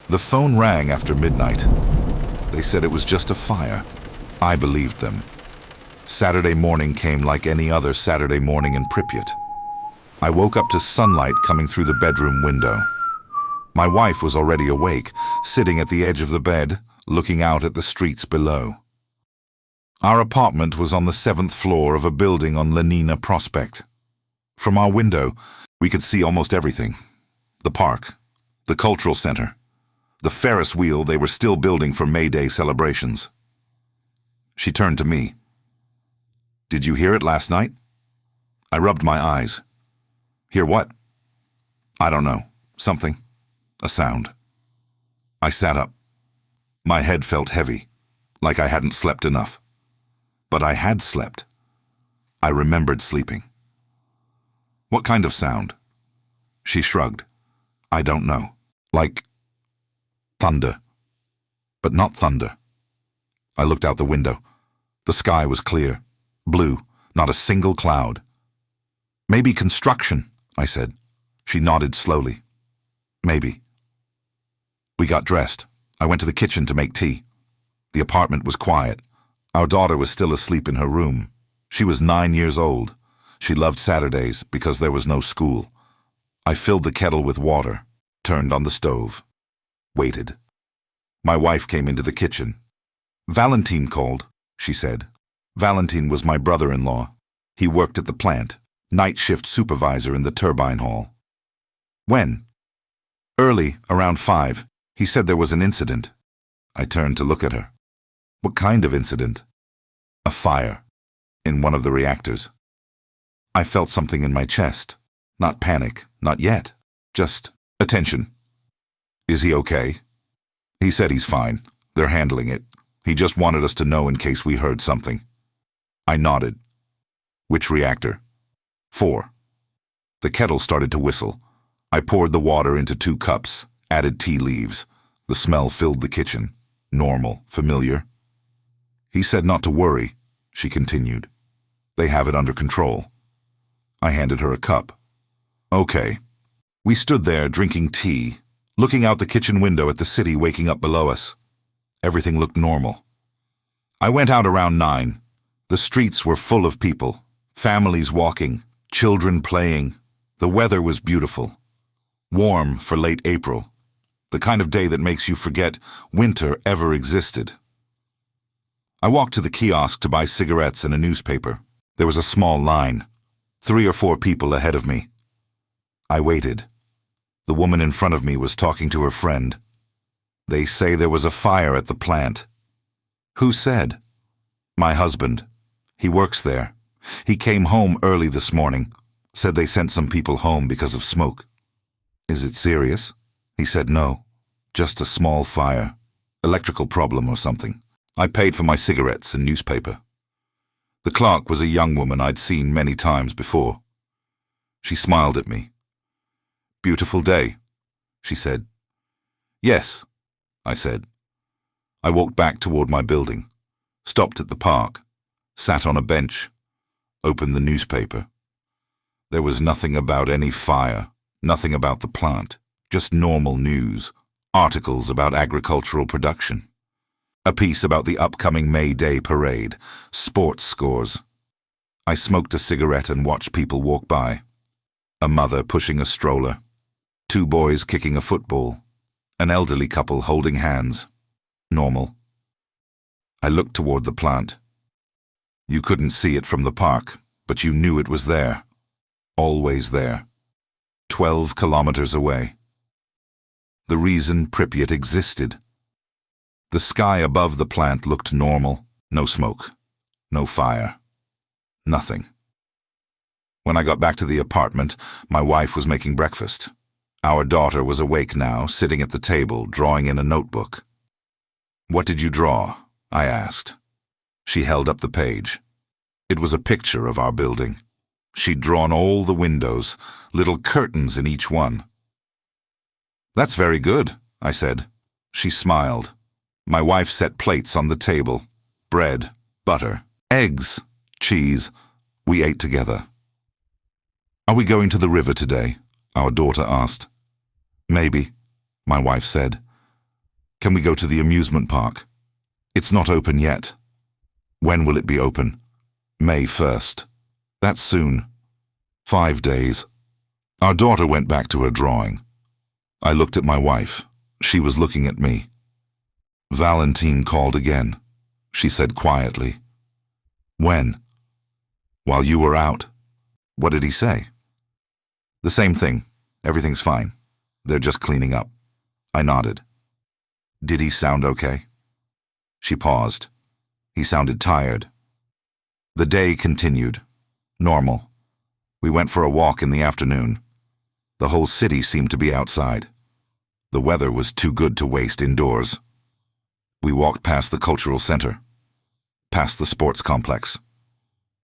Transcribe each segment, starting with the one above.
The phone rang after midnight. They said it was just a fire. I believed them. Saturday morning came like any other Saturday morning in Pripyat. I woke up to sunlight coming through the bedroom window. My wife was already awake, sitting at the edge of the bed, looking out at the streets below. Our apartment was on the 7th floor of a building on Lenina Prospect. From our window, we could see almost everything. The park, the cultural center, the Ferris wheel they were still building for May Day celebrations. She turned to me. "Did you hear it last night?" I rubbed my eyes. "Hear what?" "I don't know. Something. A sound." I sat up. My head felt heavy, like I hadn't slept enough. But I had slept. I remembered sleeping. "What kind of sound?" She shrugged. "I don't know. Like thunder. But not thunder." I looked out the window. The sky was clear, blue, not a single cloud. "Maybe construction," I said. She nodded slowly. "Maybe." We got dressed. I went to the kitchen to make tea. The apartment was quiet. Our daughter was still asleep in her room. She was 9 years old. She loved Saturdays because there was no school. I filled the kettle with water, turned on the stove, waited. My wife came into the kitchen. "Valentin called," she said. Valentin was my brother-in-law. He worked at the plant, night shift supervisor in the turbine hall. "When?" "Early, around 5. He said there was an incident." I turned to look at her. "What kind of incident?" "A fire. In one of the reactors." I felt something in my chest. Not panic, not yet. Just attention. "Is he okay?" "He said he's fine. They're handling it. He just wanted us to know in case we heard something." I nodded. "Which reactor?" 4. The kettle started to whistle. I poured the water into 2 cups, added tea leaves. The smell filled the kitchen. Normal, familiar. "He said not to worry," she continued. "They have it under control." I handed her a cup. "Okay." We stood there drinking tea, looking out the kitchen window at the city waking up below us. Everything looked normal. I went out around 9. The streets were full of people, families walking, children playing. The weather was beautiful. Warm for late April. The kind of day that makes you forget winter ever existed. I walked to the kiosk to buy cigarettes and a newspaper. There was a small line. 3 or 4 people ahead of me. I waited. The woman in front of me was talking to her friend. "They say there was a fire at the plant." "Who said?" "My husband. He works there. He came home early this morning. Said they sent some people home because of smoke." "Is it serious?" He said no. Just a small fire. Electrical problem or something. I paid for my cigarettes and newspaper. The clerk was a young woman I'd seen many times before. She smiled at me. "Beautiful day," she said. "Yes," I said. I walked back toward my building, stopped at the park, sat on a bench, opened the newspaper. There was nothing about any fire, nothing about the plant, just normal news, articles about agricultural production. A piece about the upcoming May Day parade, sports scores. I smoked a cigarette and watched people walk by. A mother pushing a stroller. 2 boys kicking a football. An elderly couple holding hands. Normal. I looked toward the plant. You couldn't see it from the park, but you knew it was there. Always there. 12 kilometers away. The reason Pripyat existed. The sky above the plant looked normal. No smoke. No fire. Nothing. When I got back to the apartment, my wife was making breakfast. Our daughter was awake now, sitting at the table, drawing in a notebook. "What did you draw?" I asked. She held up the page. It was a picture of our building. She'd drawn all the windows, little curtains in each one. "That's very good," I said. She smiled. My wife set plates on the table. Bread, butter, eggs, cheese. We ate together. "Are we going to the river today?" our daughter asked. "Maybe," my wife said. Can we go to the amusement park? It's not open yet. When will it be open? May 1st. That's soon. 5 days. Our daughter went back to her drawing. I looked at my wife. She was looking at me. Valentine called again. She said quietly. When? While you were out. What did he say? The same thing. Everything's fine. They're just cleaning up. I nodded. Did he sound okay? She paused. He sounded tired. The day continued. Normal. We went for a walk in the afternoon. The whole city seemed to be outside. The weather was too good to waste indoors. We walked past the cultural center, past the sports complex,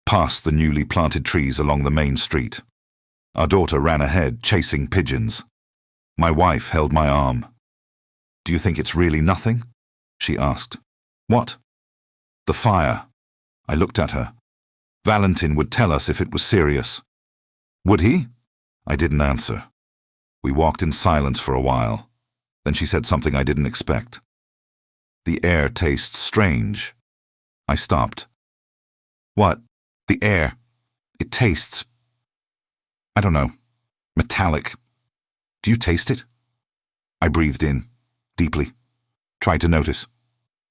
past the newly planted trees along the main street. Our daughter ran ahead, chasing pigeons. My wife held my arm. Do you think it's really nothing? She asked. What? The fire. I looked at her. Valentin would tell us if it was serious. Would he? I didn't answer. We walked in silence for a while. Then she said something I didn't expect. The air tastes strange. I stopped. What? The air. It tastes, I don't know, metallic. Do you taste it? I breathed in, deeply. Tried to notice.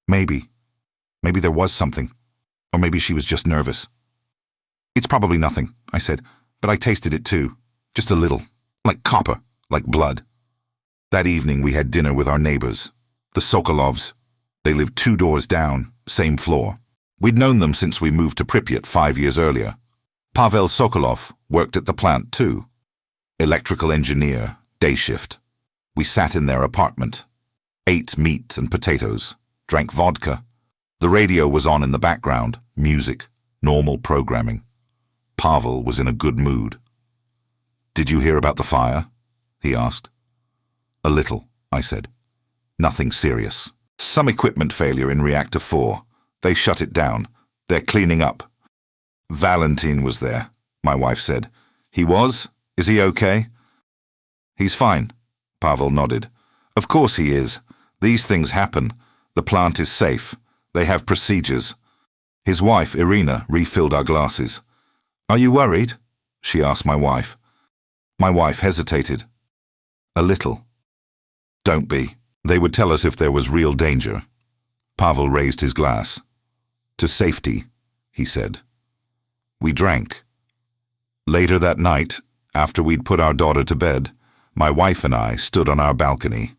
Maybe there was something. Or maybe she was just nervous. It's probably nothing, I said, but I tasted it too. Just a little. Like copper, like blood. That evening we had dinner with our neighbors, the Sokolovs. They lived 2 doors down, same floor. We'd known them since we moved to Pripyat 5 years earlier. Pavel Sokolov worked at the plant too. Electrical engineer, day shift. We sat in their apartment, ate meat and potatoes, drank vodka. The radio was on in the background, music, normal programming. Pavel was in a good mood. Did you hear about the fire? He asked. A little, I said. Nothing serious. Some equipment failure in Reactor 4. They shut it down. They're cleaning up. Valentin was there, my wife said. He was? Is he okay? He's fine, Pavel nodded. Of course he is. These things happen. The plant is safe. They have procedures. His wife, Irina, refilled our glasses. Are you worried? She asked my wife. My wife hesitated. A little. Don't be. They would tell us if there was real danger. Pavel raised his glass. To safety, he said. We drank. Later that night, after we'd put our daughter to bed, my wife and I stood on our balcony.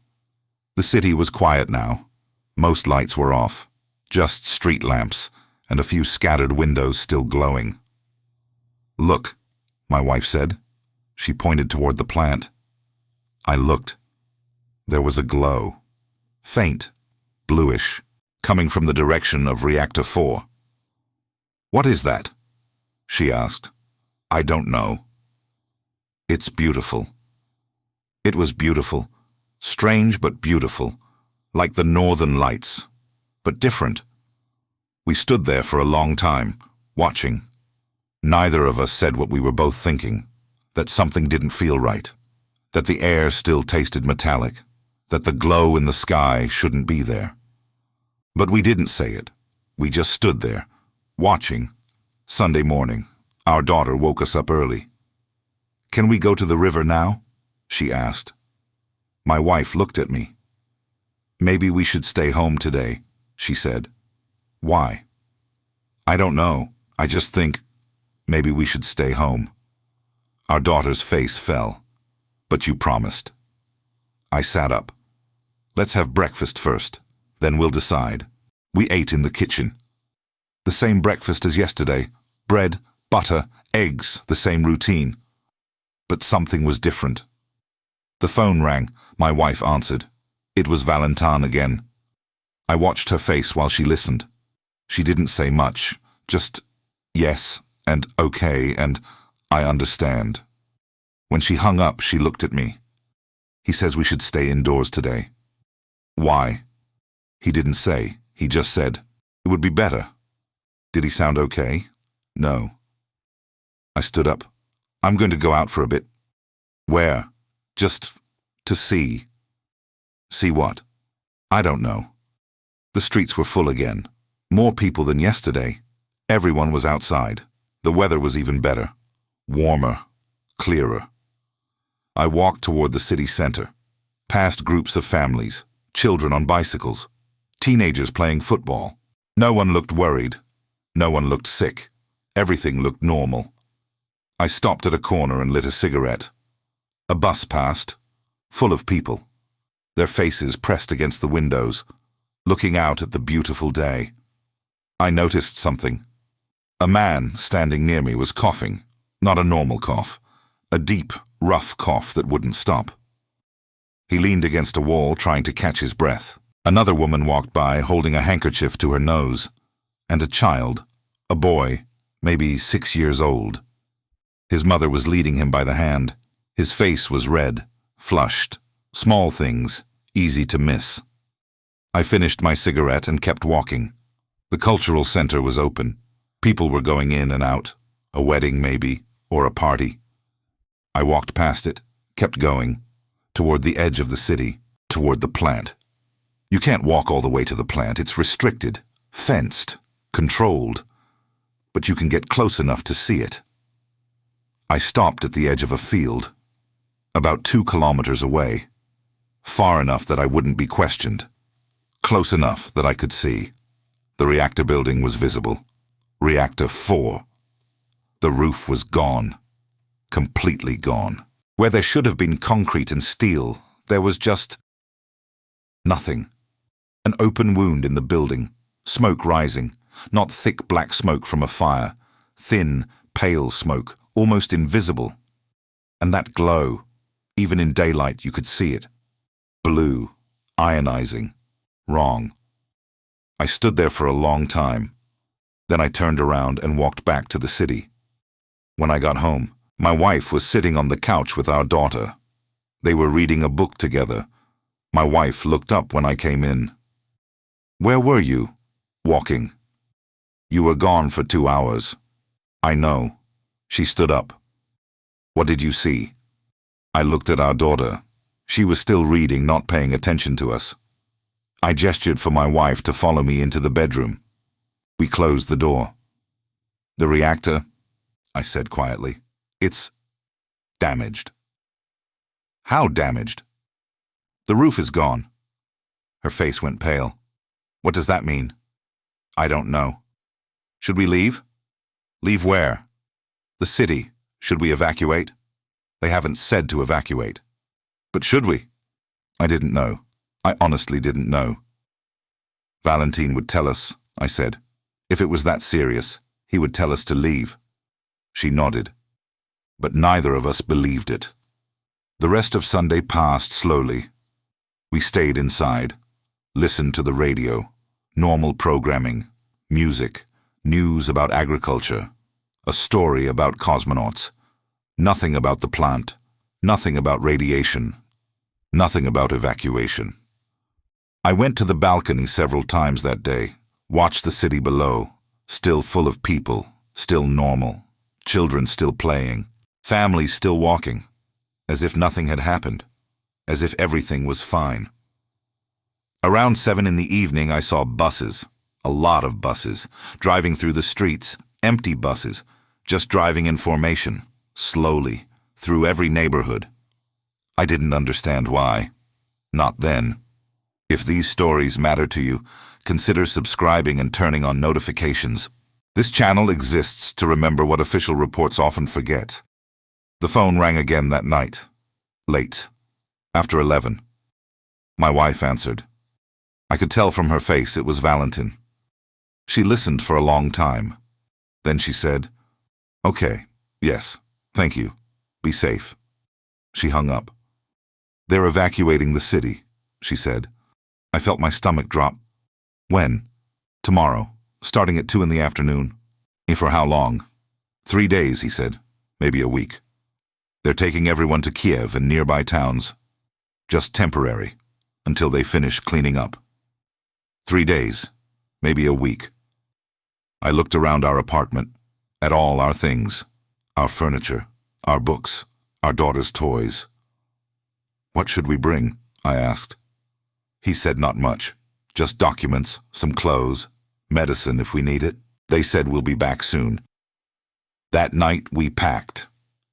The city was quiet now. Most lights were off, just street lamps and a few scattered windows still glowing. Look, my wife said. She pointed toward the plant. I looked. There was a glow, faint, bluish, coming from the direction of Reactor 4. What is that? She asked. I don't know. It's beautiful. It was beautiful, strange but beautiful, like the northern lights, but different. We stood there for a long time, watching. Neither of us said what we were both thinking, that something didn't feel right, that the air still tasted metallic, that the glow in the sky shouldn't be there. But we didn't say it. We just stood there, watching. Sunday morning, our daughter woke us up early. Can we go to the river now? She asked. My wife looked at me. Maybe we should stay home today, she said. Why? I don't know. I just think maybe we should stay home. Our daughter's face fell. But you promised. I sat up. Let's have breakfast first, then we'll decide. We ate in the kitchen. The same breakfast as yesterday. Bread, butter, eggs, the same routine. But something was different. The phone rang. My wife answered. It was Valentine again. I watched her face while she listened. She didn't say much, just yes and okay and I understand. When she hung up, she looked at me. He says we should stay indoors today. Why? He didn't say. He just said, it would be better. Did he sound okay? No. I stood up. I'm going to go out for a bit. Where? Just to see. See what? I don't know. The streets were full again. More people than yesterday. Everyone was outside. The weather was even better. Warmer. Clearer. I walked toward the city center, past groups of families, children on bicycles, teenagers playing football. No one looked worried. No one looked sick. Everything looked normal. I stopped at a corner and lit a cigarette. A bus passed, full of people, their faces pressed against the windows, looking out at the beautiful day. I noticed something. A man standing near me was coughing, not a normal cough, a deep, rough cough that wouldn't stop. He leaned against a wall trying to catch his breath. Another woman walked by holding a handkerchief to her nose, and a child, a boy, maybe 6 years old. His mother was leading him by the hand. His face was red, flushed, small things, easy to miss. I finished my cigarette and kept walking. The cultural center was open. People were going in and out, a wedding maybe, or a party. I walked past it, kept going, toward the edge of the city, toward the plant. You can't walk all the way to the plant. It's restricted, fenced, controlled, but you can get close enough to see it. I stopped at the edge of a field, about 2 kilometers away, far enough that I wouldn't be questioned, close enough that I could see. The reactor building was visible. Reactor 4. The roof was gone, completely gone. Where there should have been concrete and steel, there was just nothing. An open wound in the building, smoke rising, not thick black smoke from a fire, thin, pale smoke, almost invisible. And that glow, even in daylight you could see it. Blue, ionizing, wrong. I stood there for a long time. Then I turned around and walked back to the city. When I got home, my wife was sitting on the couch with our daughter. They were reading a book together. My wife looked up when I came in. "Where were you?" "Walking." "You were gone for 2 hours." "I know." She stood up. "What did you see?" I looked at our daughter. She was still reading, not paying attention to us. I gestured for my wife to follow me into the bedroom. We closed the door. "The reactor," I said quietly, "it's damaged." "How damaged?" "The roof is gone." Her face went pale. "What does that mean?" "I don't know." "Should we leave?" "Leave where?" "The city. Should we evacuate?" "They haven't said to evacuate." "But should we?" I didn't know. I honestly didn't know. "Valentin would tell us," I said. "If it was that serious, he would tell us to leave." She nodded. But neither of us believed it. The rest of Sunday passed slowly. We stayed inside, listened to the radio, normal programming, music, news about agriculture, a story about cosmonauts, nothing about the plant, nothing about radiation, nothing about evacuation. I went to the balcony several times that day, watched the city below, still full of people, still normal, children still playing, families still walking, as if nothing had happened, as if everything was fine. Around 7 in the evening I saw buses, a lot of buses, driving through the streets, empty buses, just driving in formation, slowly, through every neighborhood. I didn't understand why. Not then. If these stories matter to you, consider subscribing and turning on notifications. This channel exists to remember what official reports often forget. The phone rang again that night. Late. After 11. My wife answered. I could tell from her face it was Valentin. She listened for a long time. Then she said, "Okay, yes, thank you. Be safe." She hung up. "They're evacuating the city," she said. I felt my stomach drop. "When?" "Tomorrow, starting at 2 in the afternoon." "For how long?" 3 days, he said. Maybe a week. "They're taking everyone to Kiev and nearby towns. Just temporary, until they finish cleaning up." 3 days, maybe a week. I looked around our apartment, at all our things, our furniture, our books, our daughter's toys. "What should we bring?" I asked. He said not much. Just documents, some clothes, medicine if we need it. They said we'll be back soon. That night we packed.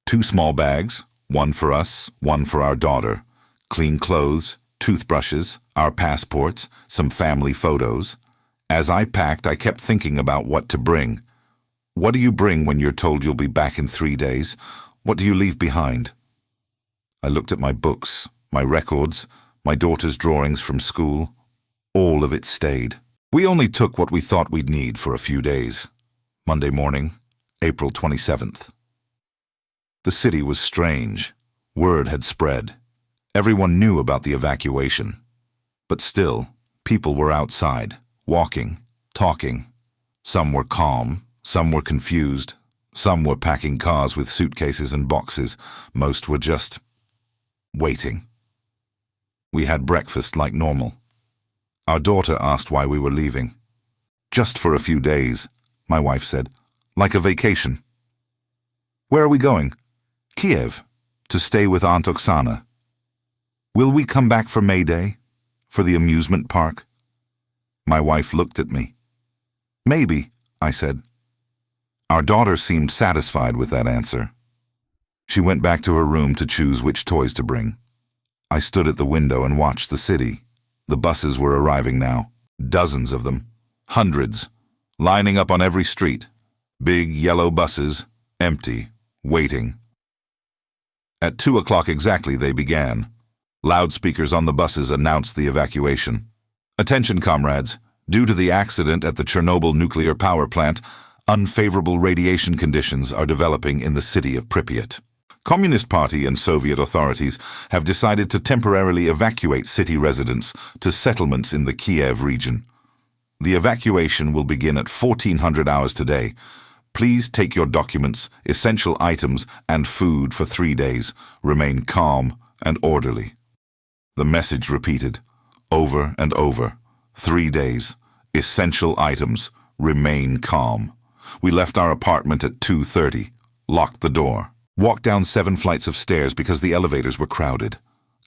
2 small bags, one for us, one for our daughter. Clean clothes, toothbrushes, our passports, some family photos. As I packed, I kept thinking about what to bring. What do you bring when you're told you'll be back in 3 days? What do you leave behind? I looked at my books, my records, my daughter's drawings from school. All of it stayed. We only took what we thought we'd need for a few days. Monday morning, April 27th. The city was strange. Word had spread. Everyone knew about the evacuation. But still, people were outside, walking, talking. Some were calm, some were confused, some were packing cars with suitcases and boxes. Most were just waiting. We had breakfast like normal. Our daughter asked why we were leaving. Just for a few days, my wife said, like a vacation. Where are we going? Kiev, to stay with Aunt Oksana. Will we come back for May Day? For the amusement park? My wife looked at me. Maybe, I said. Our daughter seemed satisfied with that answer. She went back to her room to choose which toys to bring. I stood at the window and watched the city. The buses were arriving now. Dozens of them. Hundreds. Lining up on every street. Big yellow buses. Empty. Waiting. At 2 o'clock exactly they began. Loudspeakers on the buses announced the evacuation. Attention, comrades. Due to the accident at the Chernobyl nuclear power plant, unfavorable radiation conditions are developing in the city of Pripyat. Communist Party and Soviet authorities have decided to temporarily evacuate city residents to settlements in the Kiev region. The evacuation will begin at 1400 hours today. Please take your documents, essential items, and food for 3 days. Remain calm and orderly. The message repeated, over and over. 3 days. Essential items. Remain calm. We left our apartment at 2:30. Locked the door. Walked down 7 flights of stairs because the elevators were crowded.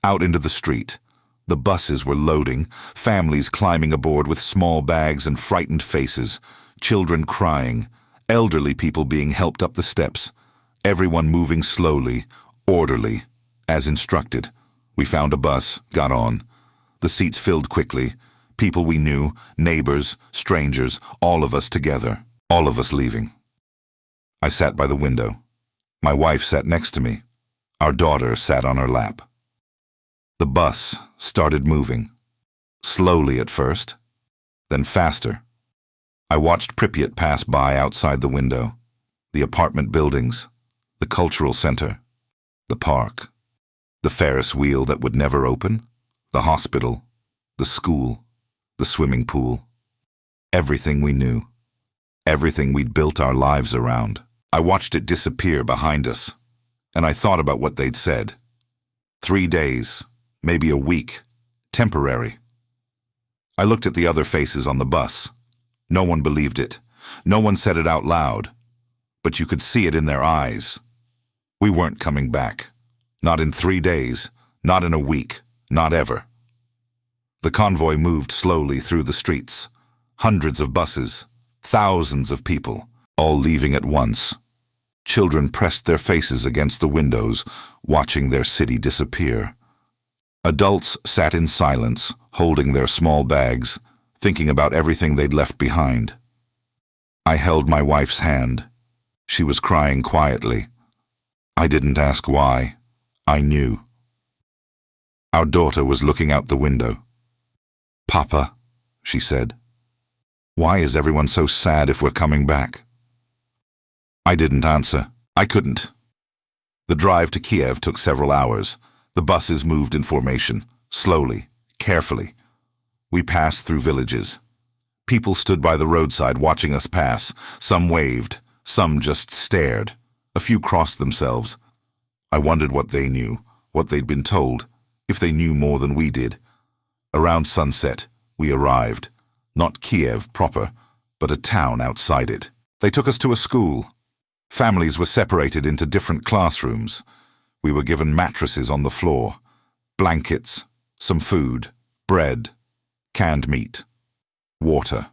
Out into the street. The buses were loading, families climbing aboard with small bags and frightened faces, children crying, elderly people being helped up the steps, everyone moving slowly, orderly, as instructed. We found a bus, got on. The seats filled quickly. People we knew, neighbors, strangers, all of us together, all of us leaving. I sat by the window. My wife sat next to me. Our daughter sat on her lap. The bus started moving. Slowly at first, then faster. I watched Pripyat pass by outside the window. The apartment buildings, the cultural center, the park, the Ferris wheel that would never open, the hospital, the school, the swimming pool. Everything we knew. Everything we'd built our lives around. I watched it disappear behind us, and I thought about what they'd said. 3 days, maybe a week, temporary. I looked at the other faces on the bus. No one believed it. No one said it out loud. But you could see it in their eyes. We weren't coming back. Not in 3 days, not in a week, not ever. The convoy moved slowly through the streets. Hundreds of buses, thousands of people, all leaving at once. Children pressed their faces against the windows, watching their city disappear. Adults sat in silence, holding their small bags, thinking about everything they'd left behind. I held my wife's hand. She was crying quietly. I didn't ask why. I knew. Our daughter was looking out the window. "Papa," she said, "why is everyone so sad if we're coming back?" I didn't answer. I couldn't. The drive to Kiev took several hours. The buses moved in formation, slowly, carefully. We passed through villages. People stood by the roadside watching us pass. Some waved, some just stared. A few crossed themselves. I wondered what they knew, what they'd been told, if they knew more than we did. Around sunset, we arrived. Not Kiev proper, but a town outside it. They took us to a school. Families were separated into different classrooms. We were given mattresses on the floor, blankets, some food, bread, canned meat, water.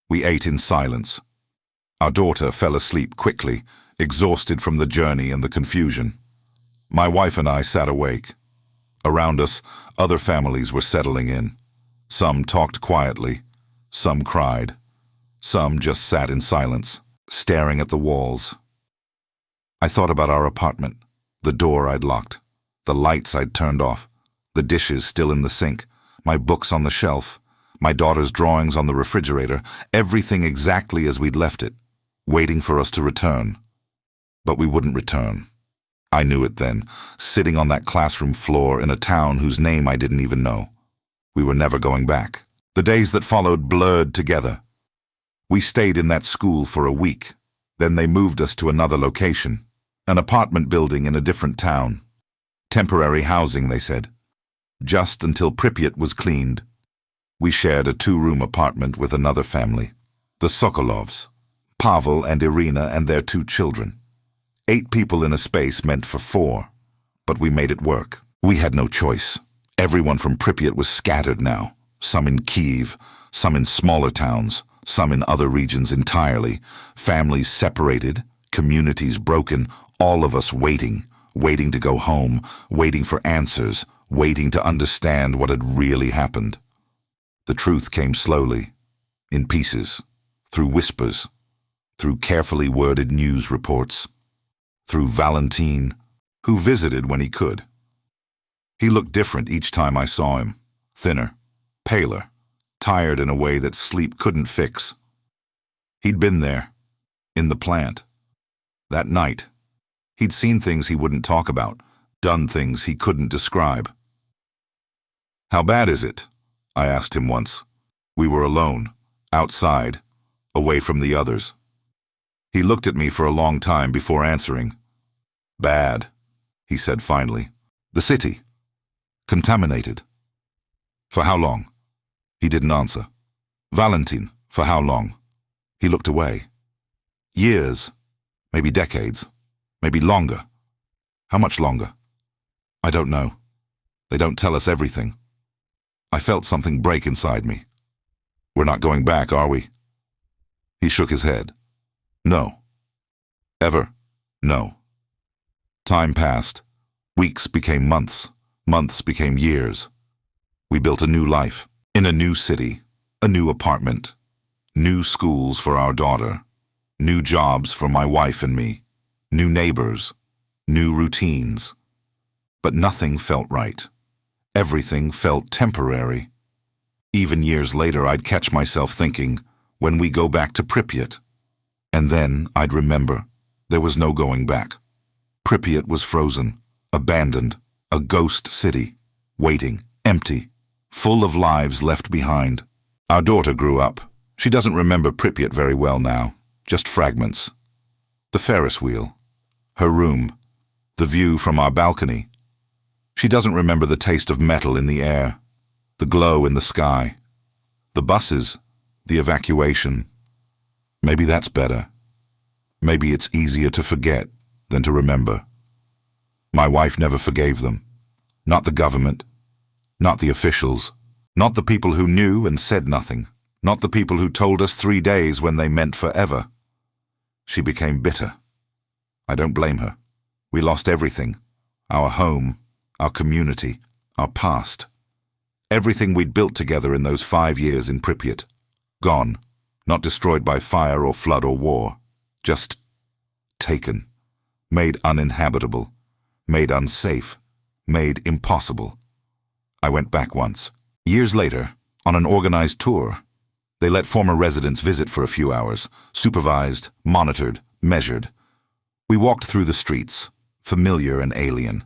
We ate in silence. Our daughter fell asleep quickly, exhausted from the journey and the confusion. My wife and I sat awake. Around us, other families were settling in. Some talked quietly, some cried, some just sat in silence, staring at the walls. I thought about our apartment, the door I'd locked, the lights I'd turned off, the dishes still in the sink, my books on the shelf, my daughter's drawings on the refrigerator, everything exactly as we'd left it, waiting for us to return. But we wouldn't return. I knew it then, sitting on that classroom floor in a town whose name I didn't even know. We were never going back. The days that followed blurred together. We stayed in that school for a week. Then they moved us to another location, an apartment building in a different town. Temporary housing, they said. Just until Pripyat was cleaned. We shared a 2-room apartment with another family, the Sokolovs, Pavel and Irina and their 2 children. 8 people in a space meant for 4, but we made it work. We had no choice. Everyone from Pripyat was scattered now, some in Kyiv, some in smaller towns, some in other regions entirely, families separated, communities broken, all of us waiting to go home, waiting for answers, waiting to understand what had really happened. The truth came slowly, in pieces, through whispers, through carefully worded news reports, through Valentin, who visited when he could. He looked different each time I saw him, thinner, paler, tired in a way that sleep couldn't fix. He'd been there, in the plant. That night, he'd seen things he wouldn't talk about, done things he couldn't describe. "How bad is it?" I asked him once. We were alone, outside, away from the others. He looked at me for a long time before answering. "Bad," he said finally. "The city. Contaminated." "For how long?" He didn't answer. "Valentin, for how long?" He looked away. "Years, maybe decades, maybe longer." "How much longer?" "I don't know. They don't tell us everything." I felt something break inside me. "We're not going back, are we?" He shook his head. "No." "Ever?" "No." Time passed. Weeks became months. Months became years. We built a new life, in a new city, a new apartment, new schools for our daughter, new jobs for my wife and me, new neighbors, new routines. But nothing felt right. Everything felt temporary. Even years later, I'd catch myself thinking, when we go back to Pripyat. And then I'd remember, there was no going back. Pripyat was frozen, abandoned, a ghost city, waiting, empty, full of lives left behind. Our daughter grew up. She doesn't remember Pripyat very well now, just fragments. The Ferris wheel, her room, the view from our balcony. She doesn't remember the taste of metal in the air, the glow in the sky, the buses, the evacuation. Maybe that's better. Maybe it's easier to forget than to remember. My wife never forgave them. Not the government, not the officials, not the people who knew and said nothing, not the people who told us 3 days when they meant forever. She became bitter. I don't blame her. We lost everything, our home, our community, our past. Everything we'd built together in those 5 years in Pripyat. Gone, not destroyed by fire or flood or war. Just taken, made uninhabitable, made unsafe, made impossible. I went back once. Years later, on an organized tour. They let former residents visit for a few hours, supervised, monitored, measured. We walked through the streets, familiar and alien.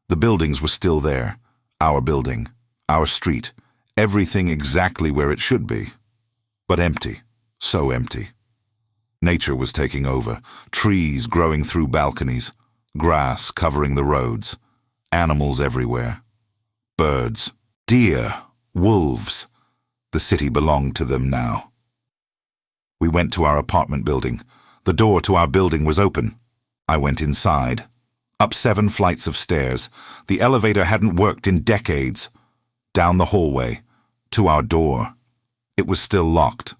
The buildings were still there. Our building, our street, everything exactly where it should be. But empty, so empty. Nature was taking over, trees growing through balconies, grass covering the roads, animals everywhere. Birds, deer, wolves. The city belonged to them now. We went to our apartment building. The door to our building was open. I went inside. Up 7 flights of stairs. The elevator hadn't worked in decades. down the hallway, to our door. It was still locked.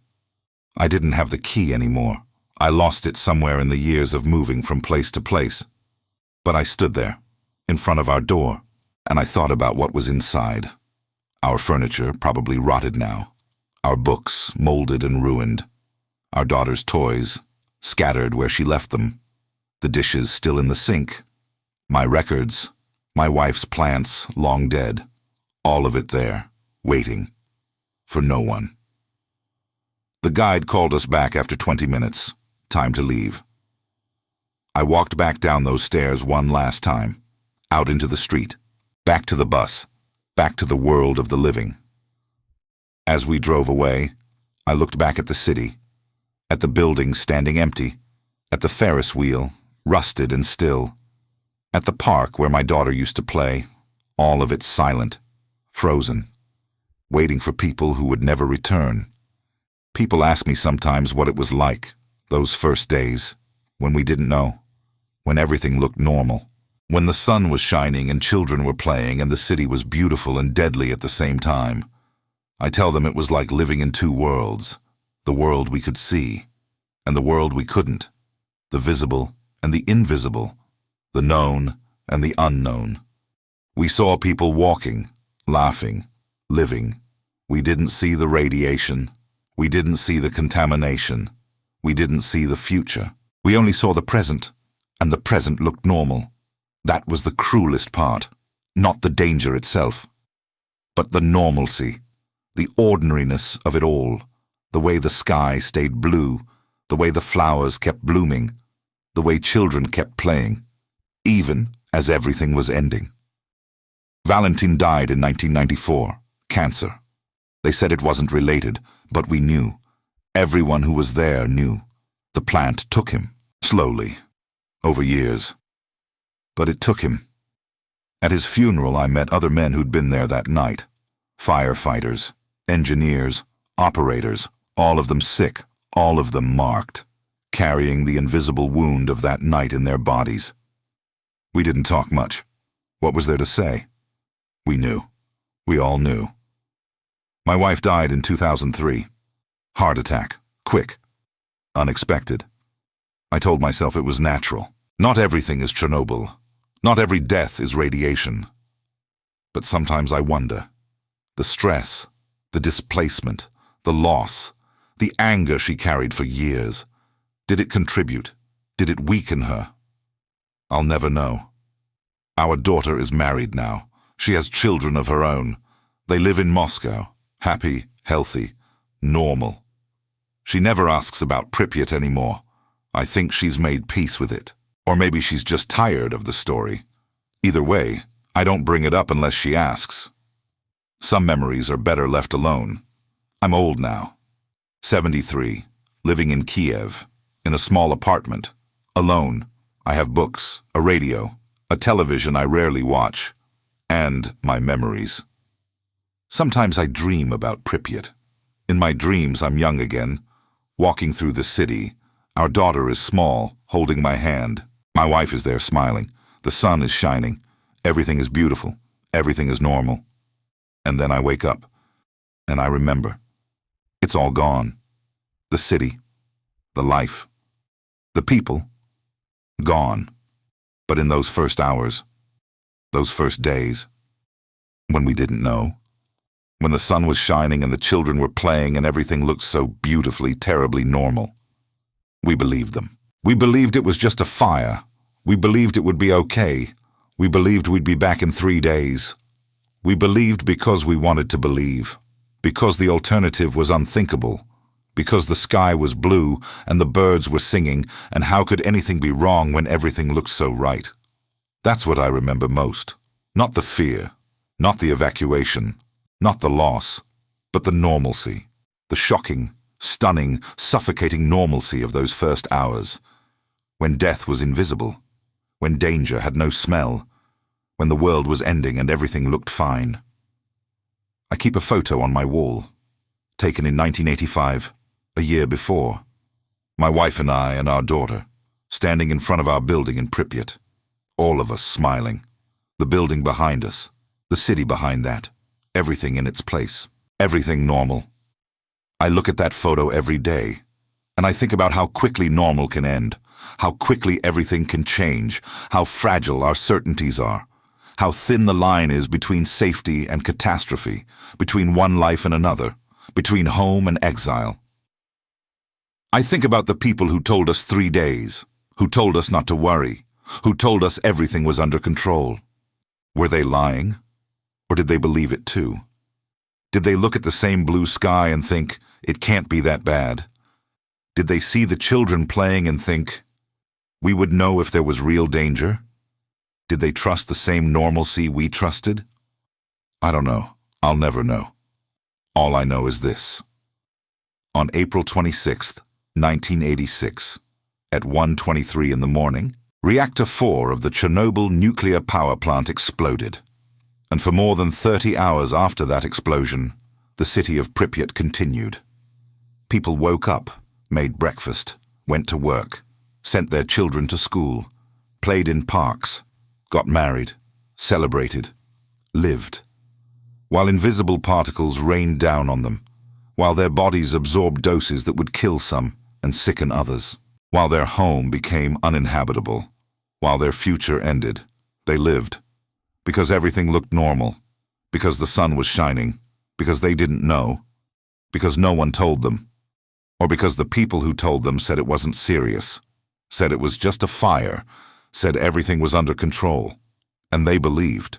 I didn't have the key anymore. I lost it somewhere in the years of moving from place to place. But I stood there, in front of our door, and I thought about what was inside. Our furniture, probably rotted now. Our books, molded and ruined. Our daughter's toys, scattered where she left them. The dishes still in the sink. My records, my wife's plants, long dead. All of it there, waiting. For no one. The guide called us back after 20 minutes. Time to leave. I walked back down those stairs one last time. Out into the street. Back to the bus. Back to the world of the living. As we drove away, I looked back at the city. At the buildings standing empty. At the Ferris wheel, rusted and still. At the park where my daughter used to play. All of it silent. Frozen. Waiting for people who would never return. People ask me sometimes what it was like, those first days, when we didn't know, when everything looked normal, when the sun was shining and children were playing and the city was beautiful and deadly at the same time. I tell them it was like living in two worlds, the world we could see and the world we couldn't, the visible and the invisible, the known and the unknown. We saw people walking, laughing, living. We didn't see the radiation. We didn't see the contamination. We didn't see the future. We only saw the present, and the present looked normal. That was the cruelest part, not the danger itself, but the normalcy, the ordinariness of it all, the way the sky stayed blue, the way the flowers kept blooming, the way children kept playing, even as everything was ending. Valentin died in 1994, cancer. They said it wasn't related, but we knew. Everyone who was there knew. The plant took him, slowly, over years. But it took him. At his funeral, I met other men who'd been there that night. Firefighters, engineers, operators, all of them sick, all of them marked, carrying the invisible wound of that night in their bodies. We didn't talk much. What was there to say? We knew. We all knew. My wife died in 2003. Heart attack. Quick. Unexpected. I told myself it was natural. Not everything is Chernobyl. Not every death is radiation. But sometimes I wonder. The stress, the displacement, the loss, the anger she carried for years. Did it contribute? Did it weaken her? I'll never know. Our daughter is married now. She has children of her own. They live in Moscow. Happy, healthy, normal. She never asks about Pripyat anymore. I think she's made peace with it. Or maybe she's just tired of the story. Either way, I don't bring it up unless she asks. Some memories are better left alone. I'm old now. 73, living in Kiev, in a small apartment, alone. I have books, a radio, a television I rarely watch, and my memories. Sometimes I dream about Pripyat. In my dreams, I'm young again, walking through the city. Our daughter is small, holding my hand. My wife is there smiling. The sun is shining. Everything is beautiful. Everything is normal. And then I wake up, and I remember. It's all gone. The city, the life, the people, gone. But in those first hours, those first days, when we didn't know, when the sun was shining and the children were playing and everything looked so beautifully, terribly normal, we believed them. We believed it was just a fire. We believed it would be okay. We believed we'd be back in 3 days. We believed because we wanted to believe, because the alternative was unthinkable, because the sky was blue and the birds were singing, and how could anything be wrong when everything looked so right? That's what I remember most. Not the fear, not the evacuation, not the loss, but the normalcy, the shocking, stunning, suffocating normalcy of those first hours, when death was invisible, when danger had no smell, when the world was ending and everything looked fine. I keep a photo on my wall, taken in 1985, a year before. My wife and I and our daughter, standing in front of our building in Pripyat, all of us smiling. The building behind us, the city behind that, everything in its place, everything normal. I look at that photo every day, and I think about how quickly normal can end, how quickly everything can change, how fragile our certainties are, how thin the line is between safety and catastrophe, between one life and another, between home and exile. I think about the people who told us 3 days, who told us not to worry, who told us everything was under control. Were they lying? Or did they believe it too? Did they look at the same blue sky and think, it can't be that bad? Did they see the children playing and think, we would know if there was real danger? Did they trust the same normalcy we trusted? I don't know. I'll never know. All I know is this. On April 26th, 1986, at 1:23 in the morning, Reactor 4 of the Chernobyl nuclear power plant exploded. And for more than 30 hours after that explosion, the city of Pripyat continued. People woke up, made breakfast, went to work, sent their children to school, played in parks, got married, celebrated, lived, while invisible particles rained down on them, while their bodies absorbed doses that would kill some and sicken others, while their home became uninhabitable, while their future ended. They lived, because everything looked normal, because the sun was shining, because they didn't know, because no one told them, or because the people who told them said it wasn't serious, said it was just a fire, said everything was under control, and they believed.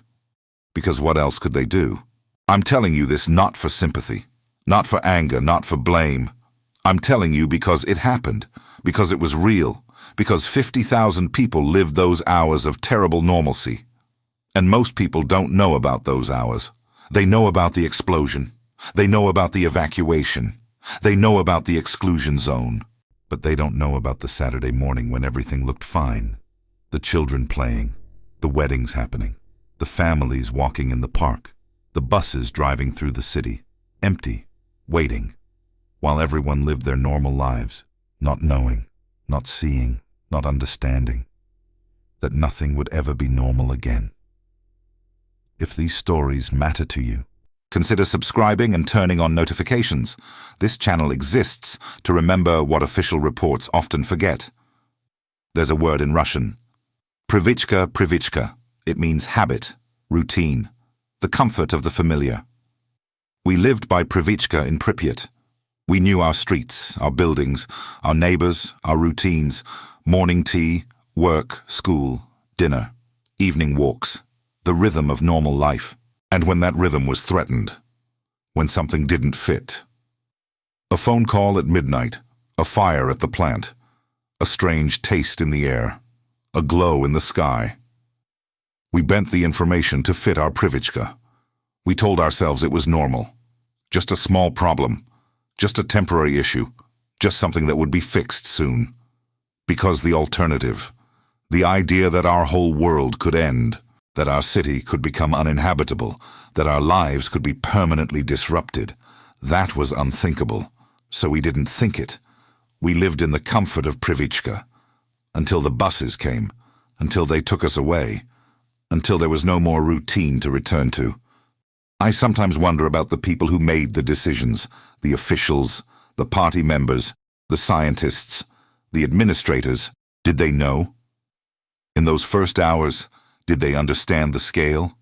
Because what else could they do? I'm telling you this not for sympathy, not for anger, not for blame. I'm telling you because it happened, because it was real, because 50,000 people lived those hours of terrible normalcy. And most people don't know about those hours. They know about the explosion. They know about the evacuation. They know about the exclusion zone. But they don't know about the Saturday morning when everything looked fine. The children playing, the weddings happening, the families walking in the park, the buses driving through the city, empty, waiting, while everyone lived their normal lives, not knowing, not seeing, not understanding, that nothing would ever be normal again. If these stories matter to you, consider subscribing and turning on notifications. This channel exists to remember what official reports often forget. There's a word in Russian. Привычка. It means habit, routine, the comfort of the familiar. We lived by Привычка in Pripyat. We knew our streets, our buildings, our neighbors, our routines, morning tea, work, school, dinner, evening walks, the rhythm of normal life. And when that rhythm was threatened, when something didn't fit. A phone call at midnight, a fire at the plant, a strange taste in the air, a glow in the sky. We bent the information to fit our Привычка. We told ourselves it was normal, just a small problem, just a temporary issue, just something that would be fixed soon. Because the alternative, the idea that our whole world could end, that our city could become uninhabitable, that our lives could be permanently disrupted, that was unthinkable, so we didn't think it. We lived in the comfort of Привычка, until the buses came, until they took us away, until there was no more routine to return to. I sometimes wonder about the people who made the decisions, the officials, the party members, the scientists, the administrators. Did they know? In those first hours, did they understand the scale?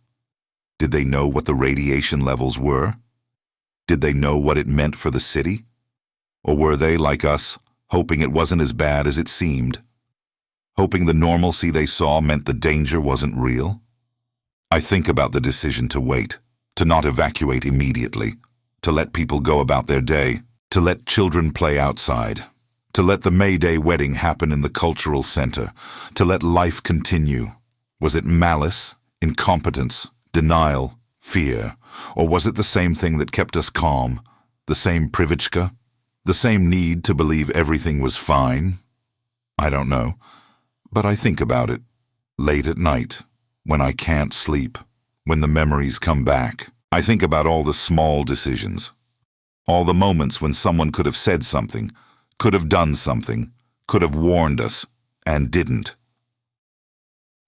Did they know what the radiation levels were? Did they know what it meant for the city? Or were they, like us, hoping it wasn't as bad as it seemed? Hoping the normalcy they saw meant the danger wasn't real? I think about the decision to wait, to not evacuate immediately, to let people go about their day, to let children play outside, to let the May Day wedding happen in the cultural center, to let life continue. Was it malice, incompetence, denial, fear, or was it the same thing that kept us calm, the same Привычка, the same need to believe everything was fine? I don't know, but I think about it, late at night, when I can't sleep, when the memories come back. I think about all the small decisions, all the moments when someone could have said something, could have done something, could have warned us, and didn't.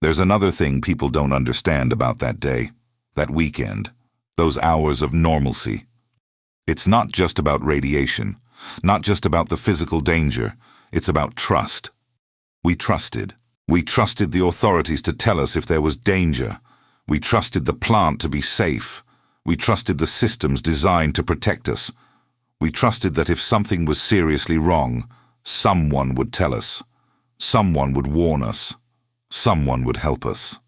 There's another thing people don't understand about that day, that weekend, those hours of normalcy. It's not just about radiation, not just about the physical danger, it's about trust. We trusted. We trusted the authorities to tell us if there was danger. We trusted the plant to be safe. We trusted the systems designed to protect us. We trusted that if something was seriously wrong, someone would tell us. Someone would warn us. Someone would help us.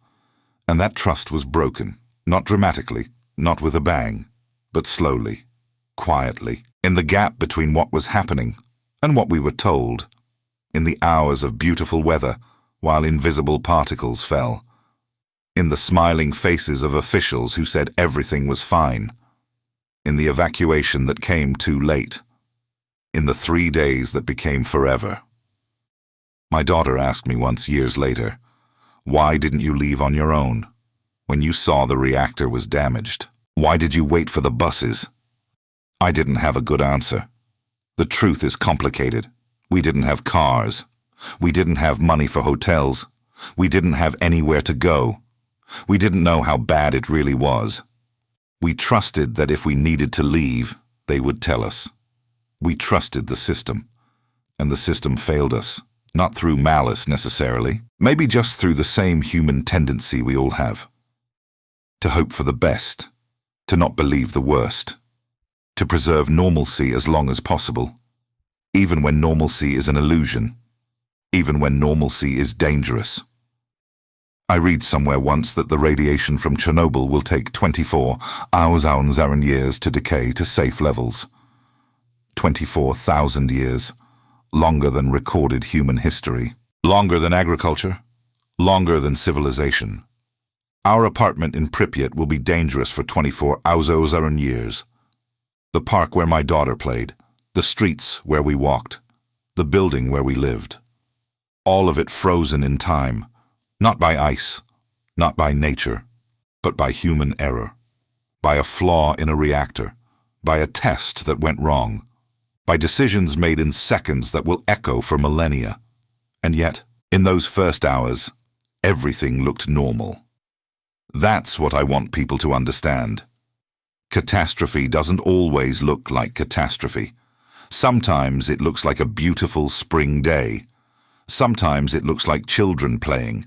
And that trust was broken, not dramatically, not with a bang, but slowly, quietly, in the gap between what was happening and what we were told, in the hours of beautiful weather while invisible particles fell, in the smiling faces of officials who said everything was fine, in the evacuation that came too late, in the 3 days that became forever. My daughter asked me once years later, "Why didn't you leave on your own? When you saw the reactor was damaged, why did you wait for the buses?" I didn't have a good answer. The truth is complicated. We didn't have cars. We didn't have money for hotels. We didn't have anywhere to go. We didn't know how bad it really was. We trusted that if we needed to leave, they would tell us. We trusted the system, and the system failed us, not through malice necessarily, maybe just through the same human tendency we all have. To hope for the best, to not believe the worst, to preserve normalcy as long as possible, even when normalcy is an illusion, even when normalcy is dangerous. I read somewhere once that the radiation from Chernobyl will take 24,000 years to decay to safe levels. 24,000 years, longer than recorded human history, longer than agriculture, longer than civilization. Our apartment in Pripyat will be dangerous for 24,000 years. The park where my daughter played, the streets where we walked, the building where we lived. All of it frozen in time, not by ice, not by nature, but by human error, by a flaw in a reactor, by a test that went wrong, by decisions made in seconds that will echo for millennia. And yet, in those first hours, everything looked normal. That's what I want people to understand. Catastrophe doesn't always look like catastrophe. Sometimes it looks like a beautiful spring day. Sometimes it looks like children playing.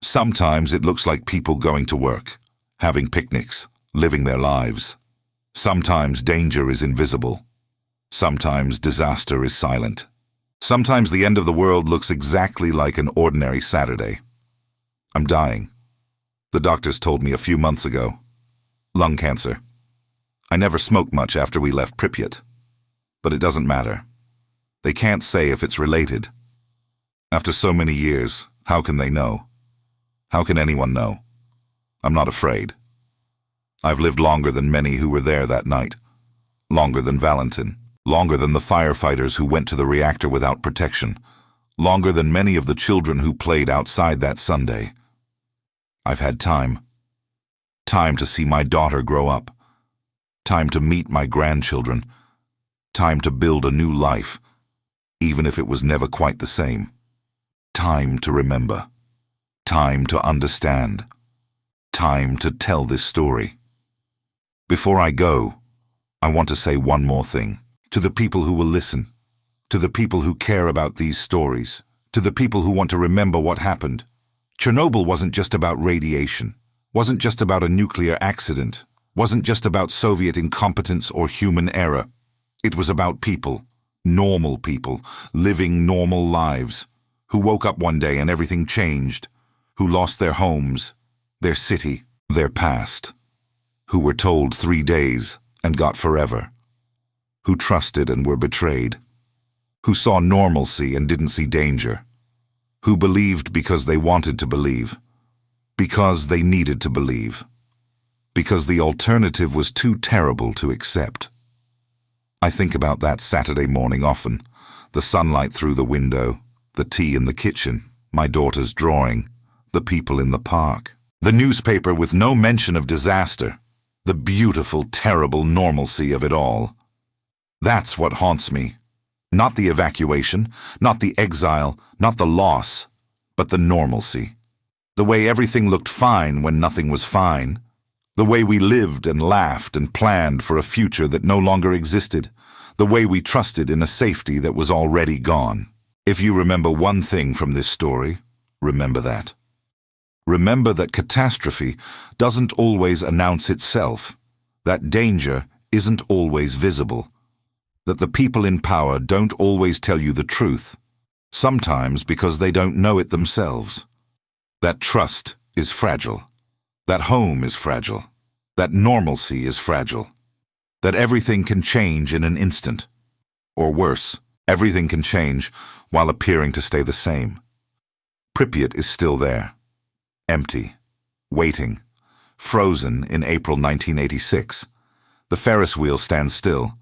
Sometimes it looks like people going to work, having picnics, living their lives. Sometimes danger is invisible. Sometimes disaster is silent. Sometimes the end of the world looks exactly like an ordinary Saturday. I'm dying. The doctors told me a few months ago. Lung cancer. I never smoked much after we left Pripyat. But it doesn't matter. They can't say if it's related. After so many years, how can they know? How can anyone know? I'm not afraid. I've lived longer than many who were there that night. Longer than Valentin. Longer than the firefighters who went to the reactor without protection. Longer than many of the children who played outside that Sunday. I've had time. Time to see my daughter grow up. Time to meet my grandchildren. Time to build a new life, even if it was never quite the same. Time to remember. Time to understand. Time to tell this story. Before I go, I want to say one more thing. To the people who will listen, to the people who care about these stories, to the people who want to remember what happened. Chernobyl wasn't just about radiation, wasn't just about a nuclear accident, wasn't just about Soviet incompetence or human error. It was about people, normal people, living normal lives, who woke up one day and everything changed, who lost their homes, their city, their past, who were told 3 days and got forever, who trusted and were betrayed, who saw normalcy and didn't see danger, who believed because they wanted to believe, because they needed to believe, because the alternative was too terrible to accept. I think about that Saturday morning often, the sunlight through the window, the tea in the kitchen, my daughter's drawing, the people in the park, the newspaper with no mention of disaster, the beautiful, terrible normalcy of it all. That's what haunts me. Not the evacuation, not the exile, not the loss, but the normalcy. The way everything looked fine when nothing was fine. The way we lived and laughed and planned for a future that no longer existed. The way we trusted in a safety that was already gone. If you remember one thing from this story, remember that. Remember that catastrophe doesn't always announce itself, that danger isn't always visible, that the people in power don't always tell you the truth, sometimes because they don't know it themselves, that trust is fragile, that home is fragile, that normalcy is fragile, that everything can change in an instant, or worse, everything can change while appearing to stay the same. Pripyat is still there. Empty, waiting, frozen in April 1986. The Ferris wheel stands still.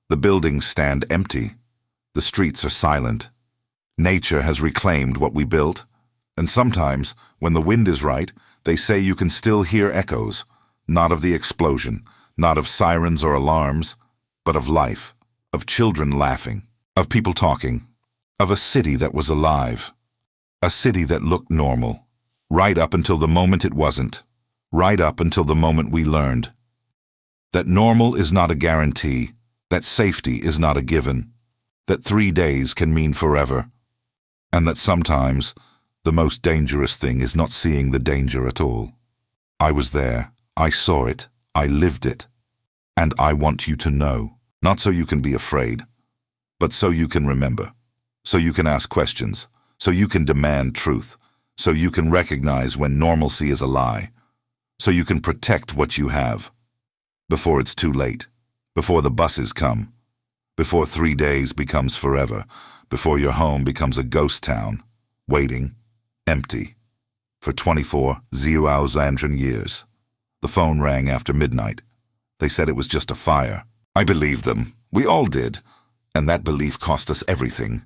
The buildings stand empty. The streets are silent. Nature has reclaimed what we built, and sometimes, when the wind is right, they say you can still hear echoes, not of the explosion, not of sirens or alarms, but of life, of children laughing, of people talking, of a city that was alive, a city that looked normal. Right up until the moment it wasn't. Right up until the moment we learned. That normal is not a guarantee. That safety is not a given. That 3 days can mean forever. And that sometimes the most dangerous thing is not seeing the danger at all. I was there. I saw it. I lived it. And I want you to know, not so you can be afraid, but so you can remember, so you can ask questions, so you can demand truth, so you can recognize when normalcy is a lie, so you can protect what you have, before it's too late, before the buses come, before 3 days becomes forever, before your home becomes a ghost town, waiting, empty, for 24 000 years. The phone rang after midnight. They said it was just a fire. I believed them. We all did. And that belief cost us everything.